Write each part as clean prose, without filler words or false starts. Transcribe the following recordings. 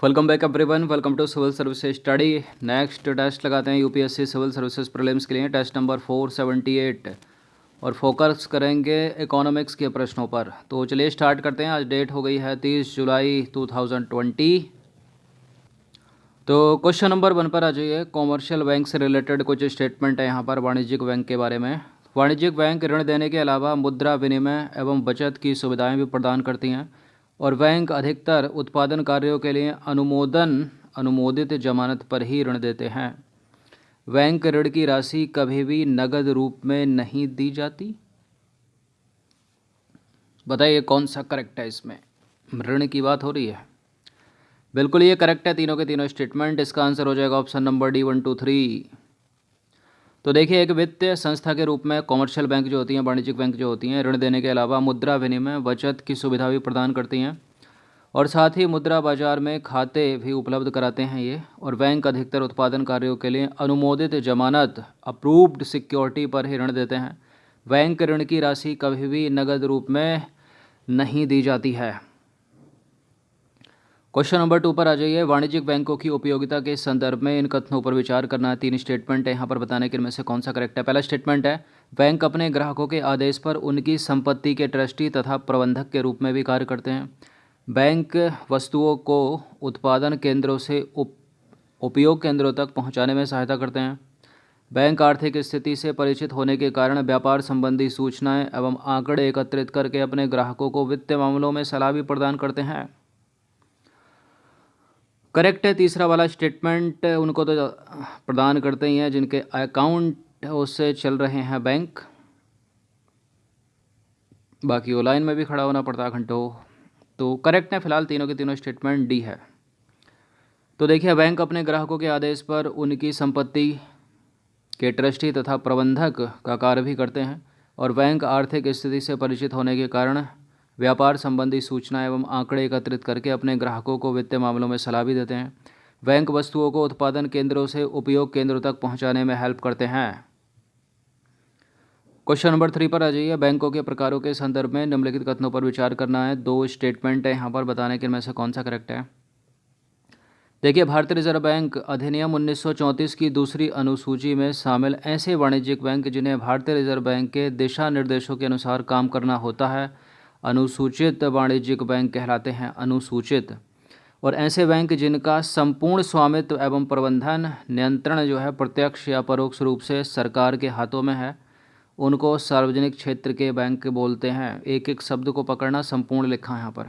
Welcome back everyone, welcome to civil services study. Next test लगाते हैं UPSC civil services prelims के लिए, test number 478 और focus करेंगे इकोनॉमिक्स के प्रश्नों पर। तो चलिए स्टार्ट करते हैं। आज डेट हो गई है 30 जुलाई 2020। तो क्वेश्चन नंबर 1 पर आ जाइए। कॉमर्शियल बैंक से रिलेटेड कुछ स्टेटमेंट है यहाँ पर वाणिज्यिक बैंक के बारे में। वाणिज्यिक बैंक ऋण देने के अलावा मुद्रा विनिमय एवं बचत की सुविधाएं भी प्रदान करती हैं और बैंक अधिकतर उत्पादन कार्यों के लिए अनुमोदित जमानत पर ही ऋण देते हैं। बैंक ऋण की राशि कभी भी नगद रूप में नहीं दी जाती। बताइए कौन सा करेक्ट है इसमें? ऋण की बात हो रही है। बिल्कुल ये करेक्ट है, तीनों के तीनों स्टेटमेंट। इसका आंसर हो जाएगा ऑप्शन नंबर डी 1 2 3। तो देखिए, एक वित्तीय संस्था के रूप में कॉमर्शियल बैंक जो होती हैं, वाणिज्यिक बैंक जो होती हैं, ऋण देने के अलावा मुद्रा विनिमय बचत की सुविधा भी प्रदान करती हैं और साथ ही मुद्रा बाजार में खाते भी उपलब्ध कराते हैं ये। और बैंक अधिकतर उत्पादन कार्यों के लिए अनुमोदित जमानत अप्रूव्ड सिक्योरिटी पर ही ऋण देते हैं। बैंक ऋण की राशि कभी भी नगद रूप में नहीं दी जाती है। क्वेश्चन नंबर 2 पर आ जाइए। वाणिज्यिक बैंकों की उपयोगिता के संदर्भ में इन कथनों पर विचार करना है। 3 स्टेटमेंट है यहाँ पर, बताने के इनमें से कौन सा करेक्ट है। पहला स्टेटमेंट है, बैंक अपने ग्राहकों के आदेश पर उनकी संपत्ति के ट्रस्टी तथा प्रबंधक के रूप में भी कार्य करते हैं। बैंक वस्तुओं को उत्पादन केंद्रों से उपयोग केंद्रों तक पहुँचाने में सहायता करते हैं। बैंक आर्थिक स्थिति से परिचित होने के कारण व्यापार संबंधी सूचनाएं एवं आंकड़े एकत्रित करके अपने ग्राहकों को वित्तीय मामलों में सलाह भी प्रदान करते हैं। करेक्ट है तीसरा वाला स्टेटमेंट। उनको तो प्रदान करते ही हैं जिनके अकाउंट उससे चल रहे हैं बैंक, बाकी वो लाइन में भी खड़ा होना पड़ता है घंटों। तो करेक्ट है फिलहाल तीनों के तीनों स्टेटमेंट, डी है। तो देखिए, बैंक अपने ग्राहकों के आदेश पर उनकी संपत्ति के ट्रस्टी तथा प्रबंधक का कार्य भी करते हैं और बैंक आर्थिक स्थिति से परिचित होने के कारण व्यापार संबंधी सूचना एवं आंकड़े एकत्रित करके अपने ग्राहकों को वित्तीय मामलों में सलाह भी देते हैं। बैंक वस्तुओं को उत्पादन केंद्रों से उपयोग केंद्रों तक पहुंचाने में हेल्प करते हैं। क्वेश्चन नंबर 3 पर आ जाइए। बैंकों के प्रकारों के संदर्भ में निम्नलिखित कथनों पर विचार करना है। 2 स्टेटमेंट है यहाँ पर, बताने के इनमें से कौन सा करेक्ट है। देखिए, भारतीय रिजर्व बैंक अधिनियम 1934 की दूसरी अनुसूची में शामिल ऐसे वाणिज्यिक बैंक जिन्हें भारतीय रिजर्व बैंक के दिशा निर्देशों के अनुसार काम करना होता है अनुसूचित वाणिज्यिक बैंक कहलाते हैं। अनुसूचित। और ऐसे बैंक जिनका संपूर्ण स्वामित्व एवं प्रबंधन नियंत्रण जो है प्रत्यक्ष या परोक्ष रूप से सरकार के हाथों में है, उनको सार्वजनिक क्षेत्र के बैंक बोलते हैं। एक एक शब्द को पकड़ना, संपूर्ण लिखा है यहाँ पर।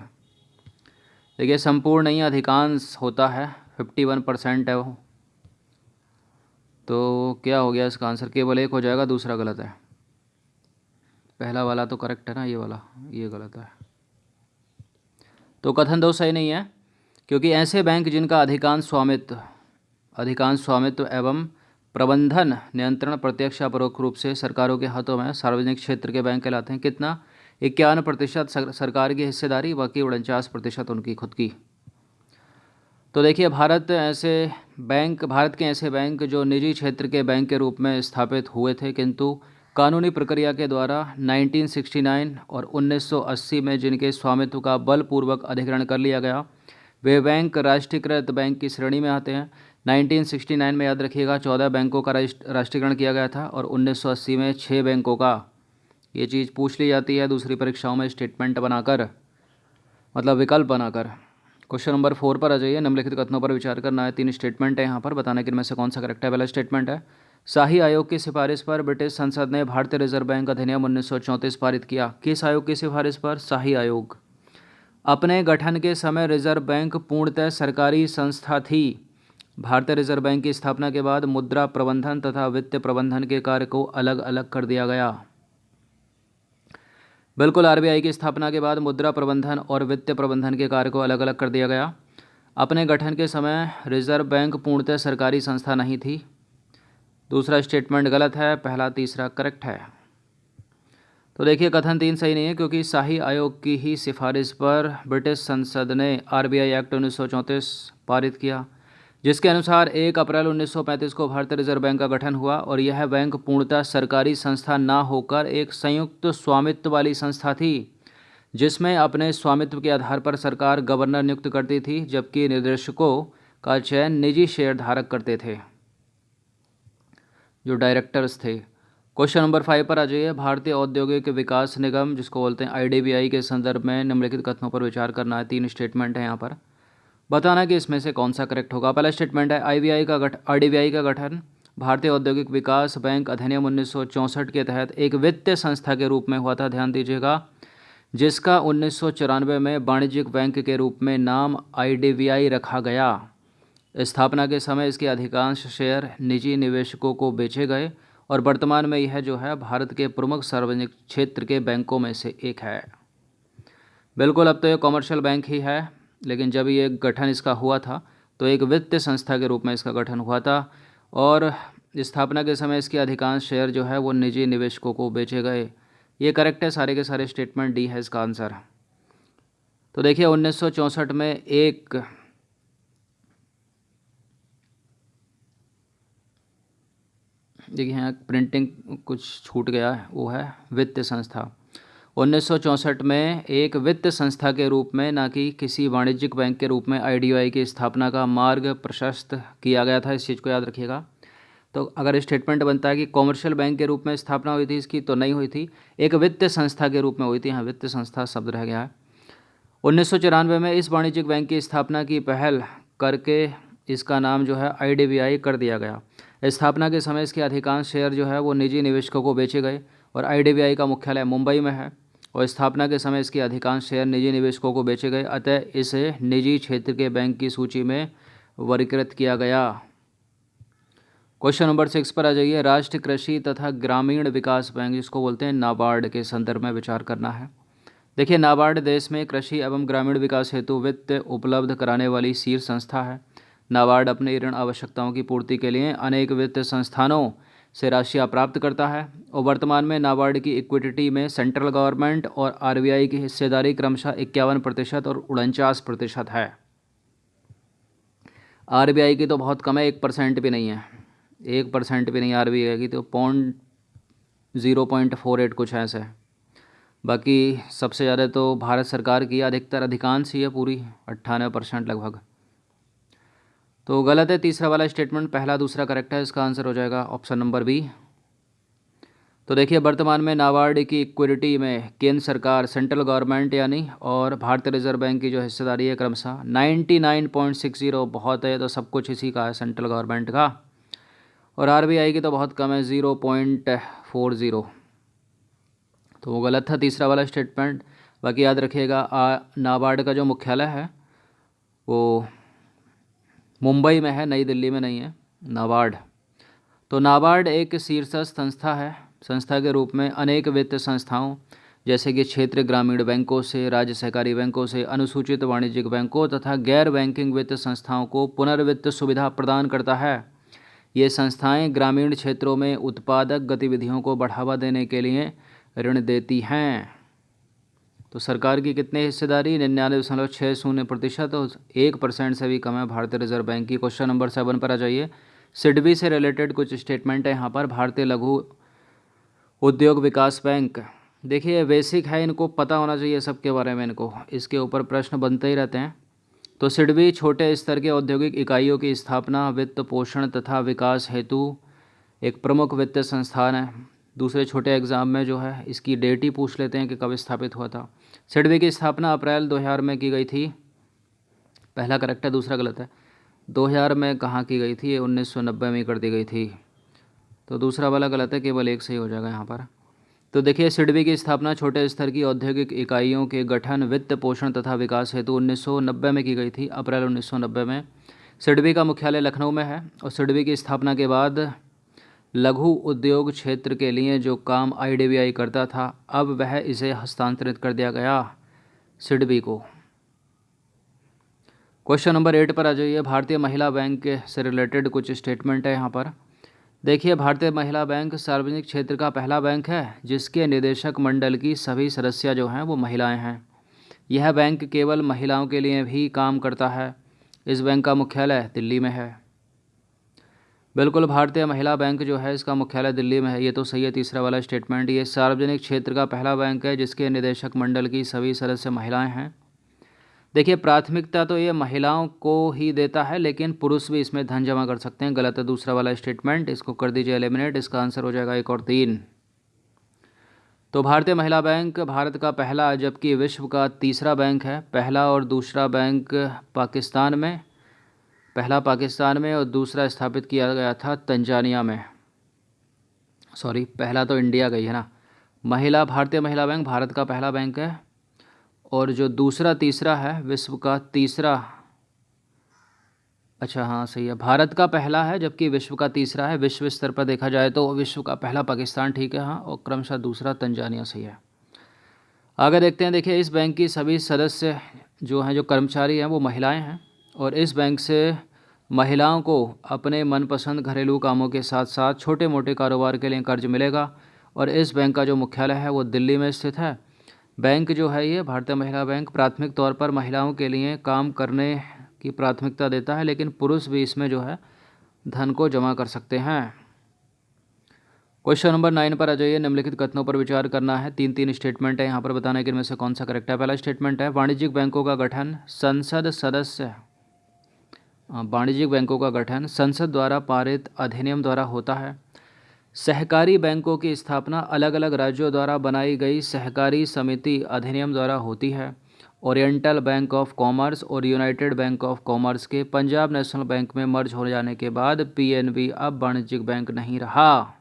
देखिए, संपूर्ण नहीं, अधिकांश होता है, 51% है वो। तो क्या हो गया इसका आंसर? केवल एक हो जाएगा, दूसरा गलत है। पहला वाला तो करेक्ट है ना, ये वाला, ये गलत है। तो कथन 2 सही नहीं है, क्योंकि ऐसे बैंक जिनका अधिकांश स्वामित्व एवं प्रबंधन नियंत्रण प्रत्यक्ष या परोक्ष रूप से सरकारों के हाथों में सार्वजनिक क्षेत्र के बैंक कहलाते हैं। कितना? 51% सरकार की हिस्सेदारी, बाकी 49% उनकी खुद की। तो देखिए, भारत के ऐसे बैंक जो निजी क्षेत्र के बैंक के रूप में स्थापित हुए थे, किंतु कानूनी प्रक्रिया के द्वारा 1969 और 1980 में जिनके स्वामित्व का बलपूर्वक अधिग्रहण कर लिया गया, वे बैंक राष्ट्रीयकृत बैंक की श्रेणी में आते हैं। 1969 में याद रखिएगा 14 बैंकों का राष्ट्रीयकरण किया गया था और 1980 में 6 बैंकों का। ये चीज़ पूछ ली जाती है दूसरी परीक्षाओं में स्टेटमेंट बनाकर, मतलब विकल्प बनाकर। क्वेश्चन नंबर 4 पर आ जाइए। निम्नलिखित कथनों पर विचार करना है। 3 स्टेटमेंट है यहाँ पर, बताने के इनमें से कौन सा करेक्ट है। पहला स्टेटमेंट है, शाही आयोग की सिफारिश पर ब्रिटिश संसद ने भारतीय रिजर्व बैंक अधिनियम 1934 पारित किया। किस आयोग की सिफारिश पर? शाही आयोग। अपने गठन के समय रिजर्व बैंक पूर्णतः सरकारी संस्था थी। भारतीय रिजर्व बैंक की स्थापना के बाद मुद्रा प्रबंधन तथा वित्त प्रबंधन के कार्य को अलग अलग कर दिया गया। बिल्कुल, आरबीआई की स्थापना के बाद मुद्रा प्रबंधन और वित्तीय प्रबंधन के कार्य को अलग अलग कर दिया गया। अपने गठन के समय रिजर्व बैंक पूर्णतः सरकारी संस्था नहीं थी। दूसरा स्टेटमेंट गलत है, पहला तीसरा करेक्ट है। तो देखिए, कथन 3 सही नहीं है, क्योंकि शाही आयोग की ही सिफारिश पर ब्रिटिश संसद ने आरबीआई एक्ट 1934 पारित किया, जिसके अनुसार 1 अप्रैल 1935 को भारतीय रिजर्व बैंक का गठन हुआ और यह बैंक पूर्णतः सरकारी संस्था ना होकर एक संयुक्त स्वामित्व वाली संस्था थी, जिसमें अपने स्वामित्व के आधार पर सरकार गवर्नर नियुक्त करती थी, जबकि निर्देशकों का चयन निजी शेयर धारक करते थे, जो डायरेक्टर्स थे। क्वेश्चन नंबर 5 पर आ जाइए। भारतीय औद्योगिक विकास निगम, जिसको बोलते हैं IDBI, के संदर्भ में निम्नलिखित कथनों पर विचार करना है। 3 स्टेटमेंट है यहाँ पर, बताना कि इसमें से कौन सा करेक्ट होगा। पहला स्टेटमेंट है IDBI का गठन भारतीय औद्योगिक विकास बैंक अधिनियम 1964 के तहत एक वित्तीय संस्था के रूप में हुआ था, ध्यान दीजिएगा, जिसका 1994 में वाणिज्यिक बैंक के रूप में नाम IDBI रखा गया। स्थापना के समय इसके अधिकांश शेयर निजी निवेशकों को बेचे गए और वर्तमान में यह जो है भारत के प्रमुख सार्वजनिक क्षेत्र के बैंकों में से एक है। बिल्कुल, अब तो ये कॉमर्शियल बैंक ही है, लेकिन जब ये गठन इसका हुआ था तो एक वित्तीय संस्था के रूप में इसका गठन हुआ था और स्थापना के समय इसके अधिकांश शेयर जो है वो निजी निवेशकों को बेचे गए। ये करेक्ट है, सारे के सारे स्टेटमेंट डी है इसका आंसर। तो देखिए 1964 में एक देखिए यहाँ प्रिंटिंग कुछ छूट गया है, वो है वित्तीय संस्था। 1964 में एक वित्तीय संस्था के रूप में, ना कि किसी वाणिज्यिक बैंक के रूप में, IDBI की स्थापना का मार्ग प्रशस्त किया गया था। इस चीज़ को याद रखिएगा। तो अगर स्टेटमेंट बनता है कि कॉमर्शियल बैंक के रूप में स्थापना हुई थी इसकी, तो नहीं हुई थी, एक वित्तीय संस्था के रूप में हुई थी। यहाँ वित्तीय संस्था शब्द रह गया है। 1994 में इस वाणिज्यिक बैंक की स्थापना की पहल करके इसका नाम जो है IDBI कर दिया गया। स्थापना के समय इसके अधिकांश शेयर जो है वो निजी निवेशकों को बेचे गए और IDBI का मुख्यालय मुंबई में है और स्थापना के समय इसके अधिकांश शेयर निजी निवेशकों को बेचे गए, अतः इसे निजी क्षेत्र के बैंक की सूची में वर्गीकृत किया गया। क्वेश्चन नंबर 6 पर आ जाइए। राष्ट्रीय कृषि तथा ग्रामीण विकास बैंक, जिसको बोलते हैं नाबार्ड, के संदर्भ में विचार करना है। देखिए नाबार्ड देश में कृषि एवं ग्रामीण विकास हेतु वित्त उपलब्ध कराने वाली शीर्ष संस्था है। नाबार्ड अपनी ऋण आवश्यकताओं की पूर्ति के लिए अनेक वित्तीय संस्थानों से राशियां प्राप्त करता है और वर्तमान में नाबार्ड की इक्विटी में सेंट्रल गवर्नमेंट और RBI की हिस्सेदारी क्रमशः 51% और 49% है। RBI की तो बहुत कम है, 1% भी नहीं है, 1% भी नहीं RBI की, तो 0.48 कुछ ऐसे है। बाकी सबसे ज़्यादा तो भारत सरकार की, अधिकांश ही है, पूरी 98% लगभग। तो गलत है तीसरा वाला स्टेटमेंट, पहला दूसरा करेक्ट है, इसका आंसर हो जाएगा ऑप्शन नंबर बी। तो देखिए वर्तमान में नाबार्ड की इक्विटी में केंद्र सरकार, सेंट्रल गवर्नमेंट यानी, और भारतीय रिजर्व बैंक की जो हिस्सेदारी है क्रमशः 99.60, बहुत है, तो सब कुछ इसी का है, सेंट्रल गवर्नमेंट का, और RBI की तो बहुत कम है, 0.40। तो वो गलत था तीसरा वाला स्टेटमेंट। बाकी याद रखिएगा नाबार्ड का जो मुख्यालय है वो मुंबई में है, नई दिल्ली में नहीं है नाबार्ड। तो नाबार्ड एक शीर्षस्थ संस्था है। संस्था के रूप में अनेक वित्तीय संस्थाओं जैसे कि क्षेत्रीय ग्रामीण बैंकों से, राज्य सहकारी बैंकों से, अनुसूचित वाणिज्यिक बैंकों तथा गैर बैंकिंग वित्तीय संस्थाओं को पुनर्वित्त सुविधा प्रदान करता है। ये संस्थाएं ग्रामीण क्षेत्रों में उत्पादक गतिविधियों को बढ़ावा देने के लिए ऋण देती हैं। तो सरकार की कितनी हिस्सेदारी, 99.60%, और 1% से भी कम है भारतीय रिजर्व बैंक की। क्वेश्चन नंबर 7 पर आ जाइए। सिडबी से रिलेटेड कुछ स्टेटमेंट है यहाँ पर। भारतीय लघु उद्योग विकास बैंक, देखिए बेसिक है, इनको पता होना चाहिए सबके बारे में, इनको इसके ऊपर प्रश्न बनते ही रहते हैं। तो सिडबी छोटे स्तर के औद्योगिक इकाइयों की स्थापना, वित्त पोषण तथा विकास हेतु एक प्रमुख वित्तीय संस्थान है। दूसरे छोटे एग्जाम में जो है इसकी डेट ही पूछ लेते हैं कि कब स्थापित हुआ था। सिडबी की स्थापना अप्रैल 2000 में की गई थी। पहला करेक्ट है, दूसरा गलत है। 2000 में कहाँ की गई थी, ये 1990 में कर दी गई थी। तो दूसरा वाला गलत है, केवल एक सही हो जाएगा यहाँ पर। तो देखिए सिडबी की स्थापना छोटे स्तर की औद्योगिक इकाइयों के गठन, वित्त पोषण तथा विकास हेतु 1990 में की गई थी, अप्रैल 1990 में। सिडबी का मुख्यालय लखनऊ में है और सिडबी की स्थापना के बाद लघु उद्योग क्षेत्र के लिए जो काम IDBI करता था, अब वह इसे हस्तांतरित कर दिया गया सिडबी को। क्वेश्चन नंबर 8 पर आ जाइए। भारतीय महिला बैंक से रिलेटेड कुछ स्टेटमेंट है यहाँ पर। देखिए भारतीय महिला बैंक सार्वजनिक क्षेत्र का पहला बैंक है जिसके निदेशक मंडल की सभी सदस्य जो हैं वो महिलाएं हैं। यह बैंक केवल महिलाओं के लिए भी काम करता है। इस बैंक का मुख्यालय दिल्ली में है। बिल्कुल, भारतीय महिला बैंक जो है इसका मुख्यालय दिल्ली में है, ये तो सही है तीसरा वाला स्टेटमेंट। ये सार्वजनिक क्षेत्र का पहला बैंक है जिसके निदेशक मंडल की सभी सदस्य महिलाएं हैं। देखिए, प्राथमिकता तो ये महिलाओं को ही देता है, लेकिन पुरुष भी इसमें धन जमा कर सकते हैं। गलत है दूसरा वाला स्टेटमेंट, इसको कर दीजिए एलिमिनेट। इसका आंसर हो जाएगा 1 और 3। तो भारतीय महिला बैंक भारत का पहला जबकि विश्व का तीसरा बैंक है। पहला और दूसरा बैंक पाकिस्तान में, पहला पाकिस्तान में और दूसरा स्थापित किया गया था तंजानिया में। सॉरी, पहला तो इंडिया गई है ना। भारतीय महिला बैंक भारत का पहला बैंक है, और जो दूसरा तीसरा है विश्व का तीसरा, अच्छा हाँ सही है, भारत का पहला है जबकि विश्व का तीसरा है। विश्व स्तर पर देखा जाए तो विश्व का पहला पाकिस्तान ठीक है हाँ, और क्रमशः दूसरा तंजानिया सही है। आगे देखते हैं। देखिए, इस बैंक की सभी सदस्य जो हैं, जो कर्मचारी हैं, वो महिलाएं हैं, और इस बैंक से महिलाओं को अपने मनपसंद घरेलू कामों के साथ साथ छोटे मोटे कारोबार के लिए कर्ज मिलेगा, और इस बैंक का जो मुख्यालय है वो दिल्ली में स्थित है। बैंक जो है ये भारतीय महिला बैंक प्राथमिक तौर पर महिलाओं के लिए काम करने की प्राथमिकता देता है, लेकिन पुरुष भी इसमें जो है धन को जमा कर सकते हैं। क्वेश्चन नंबर 9 पर आ जाइए। निम्नलिखित कथनों पर विचार करना है। 3 स्टेटमेंट है, यहाँ पर बताना है कि इनमें से कौन सा करेक्ट है। पहला स्टेटमेंट है, वाणिज्यिक बैंकों का गठन संसद द्वारा पारित अधिनियम द्वारा होता है। सहकारी बैंकों की स्थापना अलग अलग राज्यों द्वारा बनाई गई सहकारी समिति अधिनियम द्वारा होती है। ओरिएंटल बैंक ऑफ कॉमर्स और यूनाइटेड बैंक ऑफ कॉमर्स के पंजाब नेशनल बैंक में मर्ज हो जाने के बाद पीएनबी अब वाणिज्यिक बैंक नहीं रहा।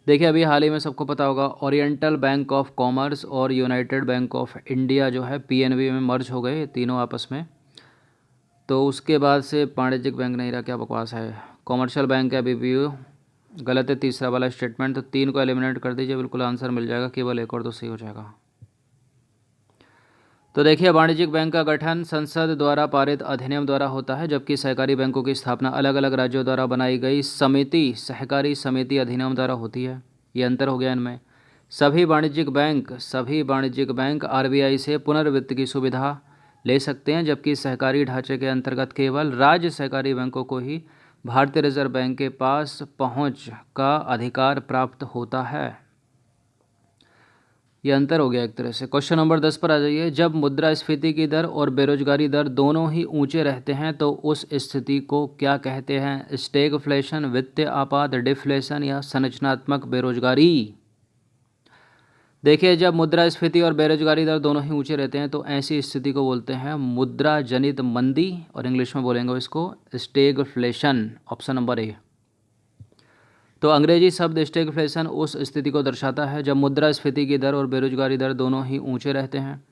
देखिए, अभी हाल ही में सबको पता होगा, ओरिएंटल बैंक ऑफ कॉमर्स और यूनाइटेड बैंक ऑफ इंडिया जो है पीएनबी में मर्ज हो गए तीनों आपस में। तो उसके बाद से वाणिज्यिक बैंक नहीं रहा। क्या बकवास है, कॉमर्शियल बैंक है बीबीयू। गलत है तीसरा वाला स्टेटमेंट। तो 3 को एलिमिनेट कर दीजिए, बिल्कुल आंसर मिल जाएगा, केवल 1 और 2 सही हो जाएगा। तो देखिए, वाणिज्यिक बैंक का गठन संसद द्वारा पारित अधिनियम द्वारा होता है, जबकि सहकारी बैंकों की स्थापना अलग अलग राज्यों द्वारा बनाई गई सहकारी समिति अधिनियम द्वारा होती है। ये अंतर हो गया इनमें। सभी वाणिज्यिक बैंक आरबीआई से पुनर्वित्त की सुविधा ले सकते हैं, जबकि सहकारी ढांचे के अंतर्गत केवल राज्य सहकारी बैंकों को ही भारतीय रिजर्व बैंक के पास पहुंच का अधिकार प्राप्त होता है। ये अंतर हो गया एक तरह से। क्वेश्चन नंबर 10 पर आ जाइए। जब मुद्रास्फीति की दर और बेरोजगारी दर दोनों ही ऊंचे रहते हैं तो उस स्थिति को क्या कहते हैं? स्टैगफ्लेशन, वित्तीय आपात, डिफ्लेशन या संरचनात्मक बेरोजगारी? देखिए, जब मुद्रास्फीति और बेरोजगारी दर दोनों ही ऊंचे रहते हैं तो ऐसी स्थिति को बोलते हैं मुद्रा जनित मंदी, और इंग्लिश में बोलेंगे इसको स्टैगफ्लेशन। Option number A. तो अंग्रेजी शब्द स्टैगफ्लेशन उस स्थिति को दर्शाता है जब मुद्रास्फीति की दर और बेरोजगारी दर दोनों ही ऊंचे रहते हैं।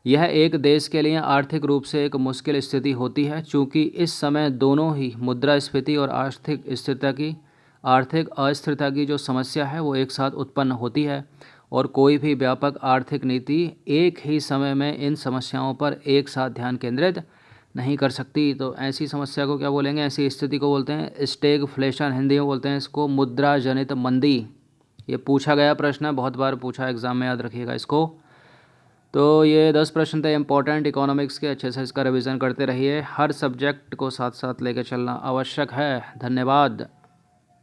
यह एक देश के लिए आर्थिक रूप से एक मुश्किल स्थिति होती है, चूँकि इस समय दोनों ही मुद्रास्फीति और आर्थिक अस्थिरता की जो समस्या है वो एक साथ उत्पन्न होती है, और कोई भी व्यापक आर्थिक नीति एक ही समय में इन समस्याओं पर एक साथ ध्यान केंद्रित नहीं कर सकती। तो ऐसी समस्या को क्या बोलेंगे? ऐसी स्थिति को बोलते हैं स्टैगफ्लेशन। हिंदी में बोलते हैं इसको मुद्रा जनित मंदी। ये पूछा गया प्रश्न है, बहुत बार पूछा एग्जाम में, याद रखिएगा इसको। तो ये 10 प्रश्न थे इंपॉर्टेंट इकोनॉमिक्स के। अच्छे से इसका रिवीजन करते रहिए। हर सब्जेक्ट को साथ साथ लेकर चलना आवश्यक है। धन्यवाद।